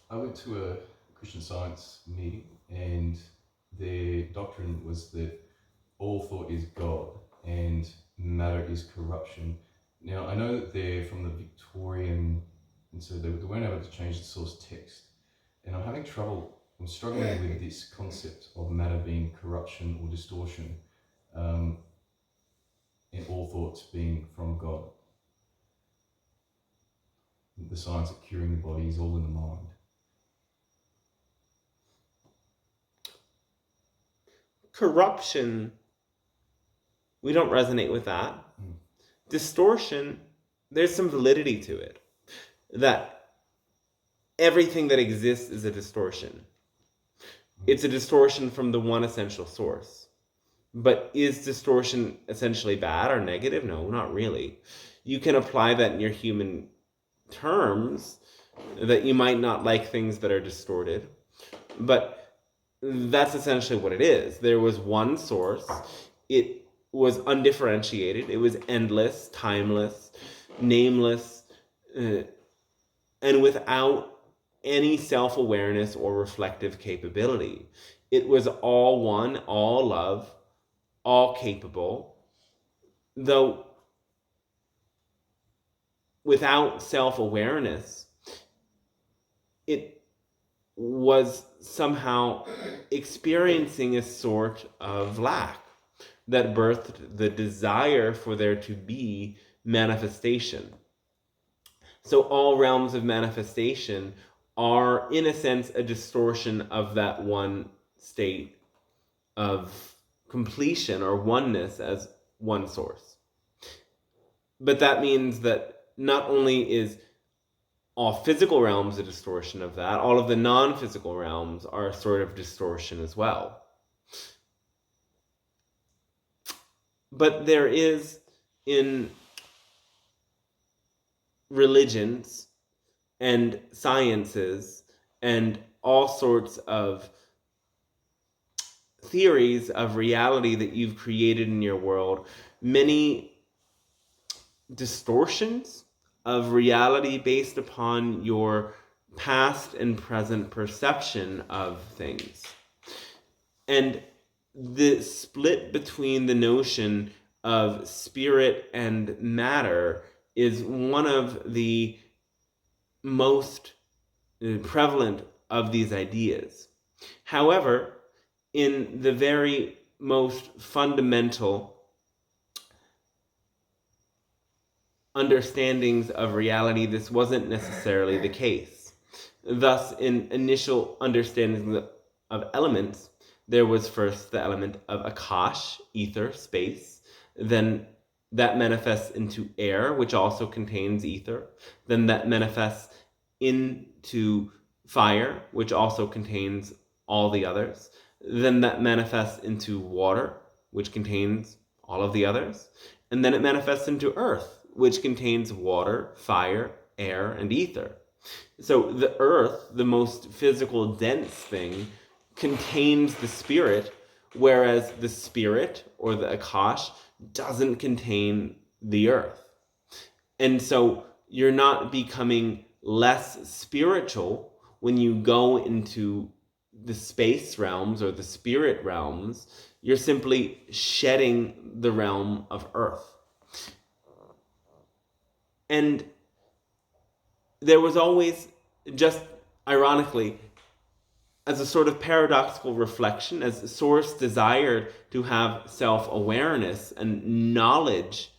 I went to a Christian Science meeting, and their doctrine was that all thought is God and matter is corruption. Now, I know that they're from the Victorian, and so they weren't able to change the source text. And I'm struggling with this concept of matter being corruption or distortion, and all thoughts being from God. The science of curing the body is all in the mind. Corruption, we don't resonate with that. Distortion, there's some validity to it. That everything that exists is a distortion. It's a distortion from the one essential source. But is distortion essentially bad or negative? No, not really. You can apply that in your human terms, that you might not like things that are distorted, but that's essentially what it is. There was one source. It was undifferentiated. It was endless, timeless, nameless, and without any self-awareness or reflective capability. It was all one, all love, all capable, though without self-awareness, it was somehow experiencing a sort of lack that birthed the desire for there to be manifestation. So all realms of manifestation are, in a sense, a distortion of that one state of completion or oneness as one source. But that means that not only is all physical realms a distortion of that, all of the non-physical realms are a sort of distortion as well. But there is, in religions and sciences and all sorts of theories of reality that you've created in your world, many distortions of reality based upon your past and present perception of things. And the split between the notion of spirit and matter is one of the most prevalent of these ideas. However, in the very most fundamental understandings of reality, this wasn't necessarily the case. Thus, in initial understandings of elements, there was first the element of Akash, ether, space. Then that manifests into air, which also contains ether. Then that manifests into fire, which also contains all the others. Then that manifests into water, which contains all of the others. And then it manifests into earth, which contains water, fire, air, and ether. So the earth, the most physical, dense thing, contains the spirit, whereas the spirit, or the Akash, doesn't contain the earth. And so you're not becoming less spiritual when you go into the space realms or the spirit realms. You're simply shedding the realm of earth. And there was always, just ironically, as a sort of paradoxical reflection, as the Source desired to have self-awareness and knowledge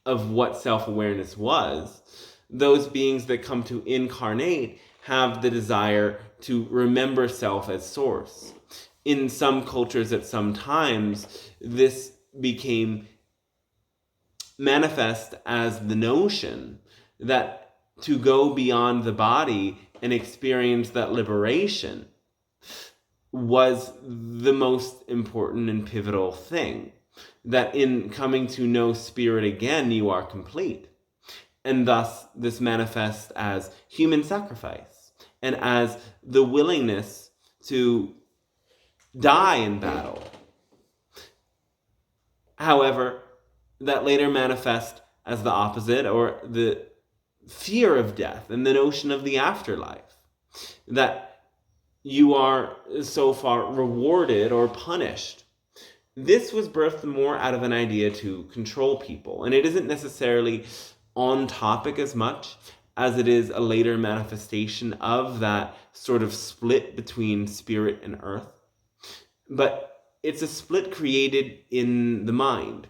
of what self-awareness was, those beings that come to incarnate have the desire to remember self as Source. In some cultures at some times, this became manifest as the notion that to go beyond the body and experience that liberation was the most important and pivotal thing. That in coming to know spirit again, you are complete. And thus, this manifests as human sacrifice and as the willingness to die in battle. However, that later manifests as the opposite, or the fear of death and the notion of the afterlife, that you are so far rewarded or punished. This was birthed more out of an idea to control people, and it isn't necessarily on topic as much as it is a later manifestation of that sort of split between spirit and earth. But it's a split created in the mind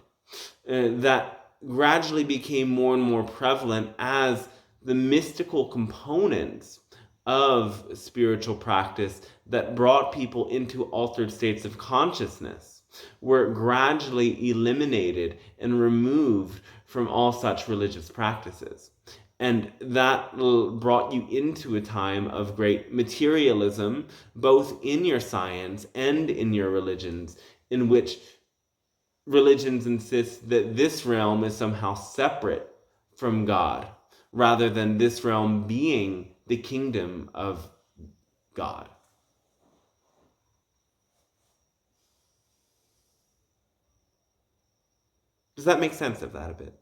that gradually became more and more prevalent as the mystical components of spiritual practice that brought people into altered states of consciousness were gradually eliminated and removed from all such religious practices. And that brought you into a time of great materialism, both in your science and in your religions, in which religions insist that this realm is somehow separate from God, rather than this realm being the kingdom of God. Does that make sense of that a bit?